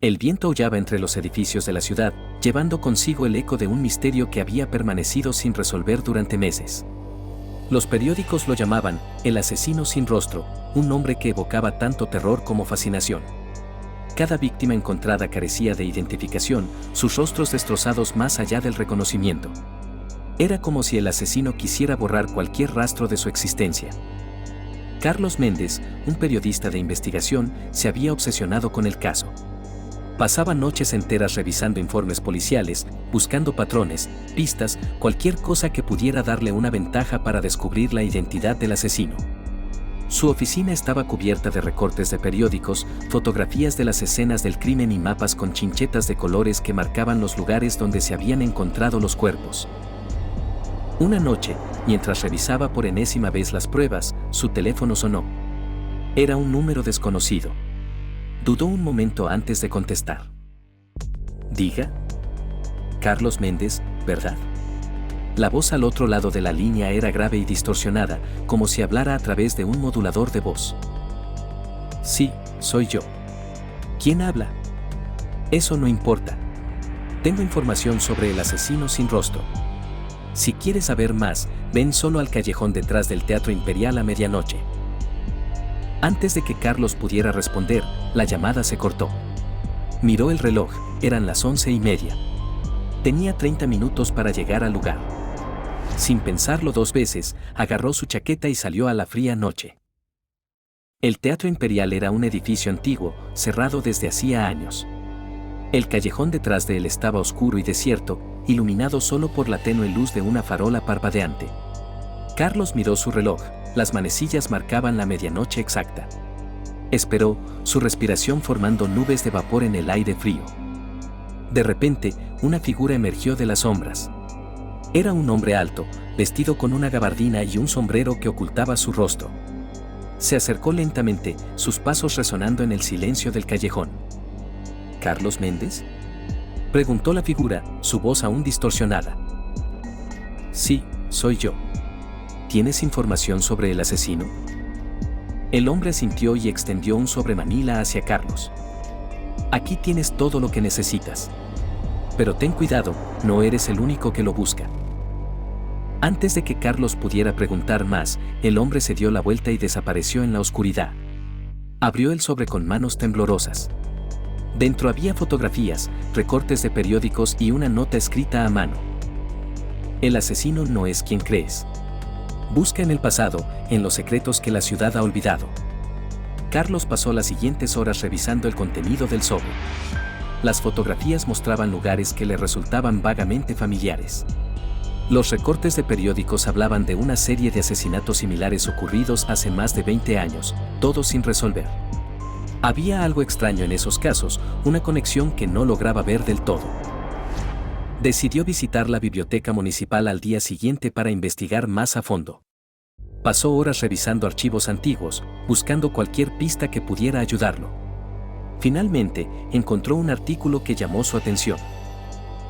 El viento aullaba entre los edificios de la ciudad, llevando consigo el eco de un misterio que había permanecido sin resolver durante meses. Los periódicos lo llamaban el asesino sin rostro, un nombre que evocaba tanto terror como fascinación. Cada víctima encontrada carecía de identificación, sus rostros destrozados más allá del reconocimiento. Era como si el asesino quisiera borrar cualquier rastro de su existencia. Carlos Méndez, un periodista de investigación, se había obsesionado con el caso. Pasaba noches enteras revisando informes policiales, buscando patrones, pistas, cualquier cosa que pudiera darle una ventaja para descubrir la identidad del asesino. Su oficina estaba cubierta de recortes de periódicos, fotografías de las escenas del crimen y mapas con chinchetas de colores que marcaban los lugares donde se habían encontrado los cuerpos. Una noche, mientras revisaba por enésima vez las pruebas, su teléfono sonó. Era un número desconocido. Dudó un momento antes de contestar. Diga. Carlos Méndez, ¿verdad? La voz al otro lado de la línea era grave y distorsionada, como si hablara a través de un modulador de voz. Sí, soy yo. ¿Quién habla? Eso no importa. Tengo información sobre el asesino sin rostro. Si quieres saber más, ven solo al callejón detrás del Teatro Imperial a medianoche. Antes de que Carlos pudiera responder, la llamada se cortó. Miró el reloj, eran las 11:30. Tenía 30 minutos para llegar al lugar. Sin pensarlo dos veces, agarró su chaqueta y salió a la fría noche. El Teatro Imperial era un edificio antiguo, cerrado desde hacía años. El callejón detrás de él estaba oscuro y desierto, iluminado solo por la tenue luz de una farola parpadeante. Carlos miró su reloj, las manecillas marcaban la medianoche exacta. Esperó, su respiración formando nubes de vapor en el aire frío. De repente, una figura emergió de las sombras. Era un hombre alto, vestido con una gabardina y un sombrero que ocultaba su rostro. Se acercó lentamente, sus pasos resonando en el silencio del callejón. ¿Carlos Méndez?, preguntó la figura, su voz aún distorsionada. Sí, soy yo. ¿Tienes información sobre el asesino? El hombre asintió y extendió un sobremanila hacia Carlos. Aquí tienes todo lo que necesitas. Pero ten cuidado, no eres el único que lo busca. Antes de que Carlos pudiera preguntar más, el hombre se dio la vuelta y desapareció en la oscuridad. Abrió el sobre con manos temblorosas. Dentro había fotografías, recortes de periódicos y una nota escrita a mano. El asesino no es quien crees. Busca en el pasado, en los secretos que la ciudad ha olvidado. Carlos pasó las siguientes horas revisando el contenido del sobre. Las fotografías mostraban lugares que le resultaban vagamente familiares. Los recortes de periódicos hablaban de una serie de asesinatos similares ocurridos hace más de 20 años, todos sin resolver. Había algo extraño en esos casos, una conexión que no lograba ver del todo. Decidió visitar la biblioteca municipal al día siguiente para investigar más a fondo. Pasó horas revisando archivos antiguos, buscando cualquier pista que pudiera ayudarlo. Finalmente, encontró un artículo que llamó su atención.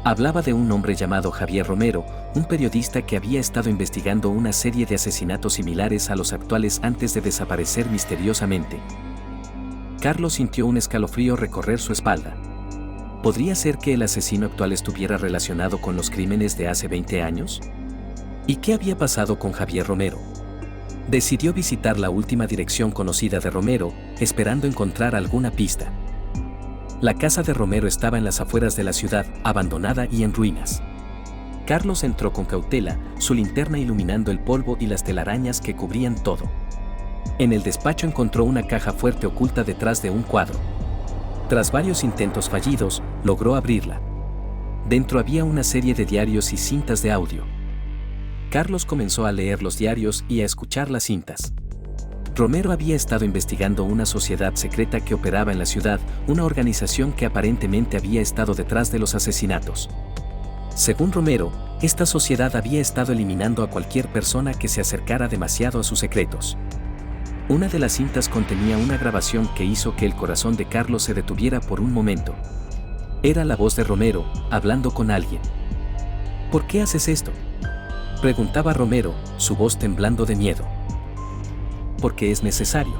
Hablaba de un hombre llamado Javier Romero, un periodista que había estado investigando una serie de asesinatos similares a los actuales antes de desaparecer misteriosamente. Carlos sintió un escalofrío recorrer su espalda. ¿Podría ser que el asesino actual estuviera relacionado con los crímenes de hace 20 años? ¿Y qué había pasado con Javier Romero? Decidió visitar la última dirección conocida de Romero, esperando encontrar alguna pista. La casa de Romero estaba en las afueras de la ciudad, abandonada y en ruinas. Carlos entró con cautela, su linterna iluminando el polvo y las telarañas que cubrían todo. En el despacho encontró una caja fuerte oculta detrás de un cuadro. Tras varios intentos fallidos, logró abrirla. Dentro había una serie de diarios y cintas de audio. Carlos comenzó a leer los diarios y a escuchar las cintas. Romero había estado investigando una sociedad secreta que operaba en la ciudad, una organización que aparentemente había estado detrás de los asesinatos. Según Romero, esta sociedad había estado eliminando a cualquier persona que se acercara demasiado a sus secretos. Una de las cintas contenía una grabación que hizo que el corazón de Carlos se detuviera por un momento. Era la voz de Romero, hablando con alguien. ¿Por qué haces esto?, preguntaba Romero, su voz temblando de miedo. Porque es necesario.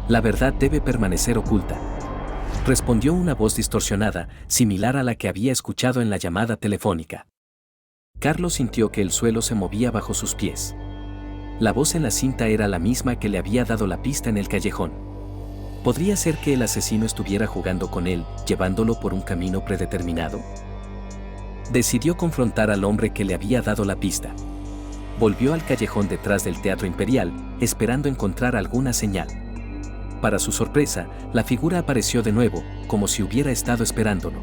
La verdad debe permanecer oculta. Respondió una voz distorsionada, similar a la que había escuchado en la llamada telefónica. Carlos sintió que el suelo se movía bajo sus pies. La voz en la cinta era la misma que le había dado la pista en el callejón. ¿Podría ser que el asesino estuviera jugando con él, llevándolo por un camino predeterminado? Decidió confrontar al hombre que le había dado la pista. Volvió al callejón detrás del Teatro Imperial, esperando encontrar alguna señal. Para su sorpresa, la figura apareció de nuevo, como si hubiera estado esperándolo.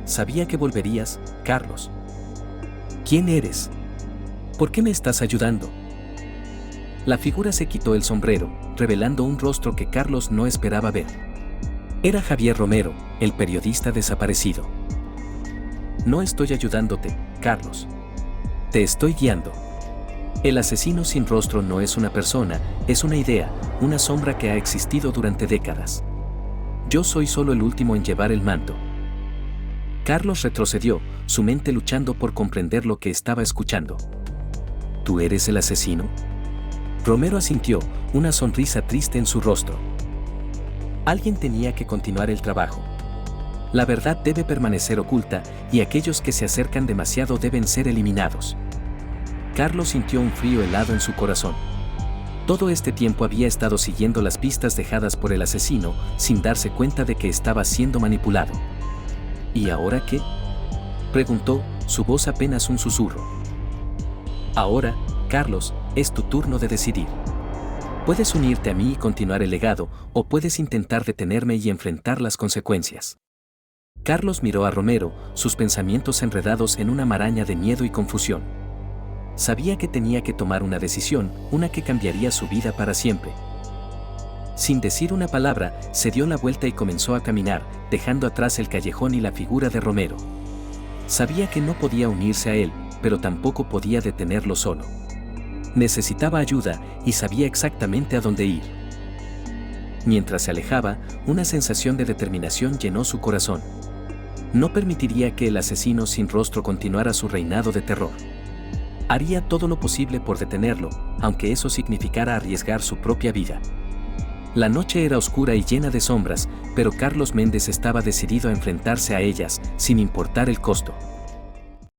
«Sabía que volverías, Carlos. ¿Quién eres? ¿Por qué me estás ayudando?» La figura se quitó el sombrero, revelando un rostro que Carlos no esperaba ver. Era Javier Romero, el periodista desaparecido. «No estoy ayudándote, Carlos. Te estoy guiando. El asesino sin rostro no es una persona, es una idea, una sombra que ha existido durante décadas. Yo soy solo el último en llevar el manto». Carlos retrocedió, su mente luchando por comprender lo que estaba escuchando. «¿Tú eres el asesino?». Romero asintió, una sonrisa triste en su rostro. Alguien tenía que continuar el trabajo. La verdad debe permanecer oculta y aquellos que se acercan demasiado deben ser eliminados. Carlos sintió un frío helado en su corazón. Todo este tiempo había estado siguiendo las pistas dejadas por el asesino, sin darse cuenta de que estaba siendo manipulado. ¿Y ahora qué?, preguntó, su voz apenas un susurro. «Ahora, Carlos, es tu turno de decidir. Puedes unirte a mí y continuar el legado, o puedes intentar detenerme y enfrentar las consecuencias». Carlos miró a Romero, sus pensamientos enredados en una maraña de miedo y confusión. Sabía que tenía que tomar una decisión, una que cambiaría su vida para siempre. Sin decir una palabra, se dio la vuelta y comenzó a caminar, dejando atrás el callejón y la figura de Romero. Sabía que no podía unirse a él, pero tampoco podía detenerlo solo. Necesitaba ayuda y sabía exactamente a dónde ir. Mientras se alejaba, una sensación de determinación llenó su corazón. No permitiría que el asesino sin rostro continuara su reinado de terror. Haría todo lo posible por detenerlo, aunque eso significara arriesgar su propia vida. La noche era oscura y llena de sombras, pero Carlos Méndez estaba decidido a enfrentarse a ellas, sin importar el costo.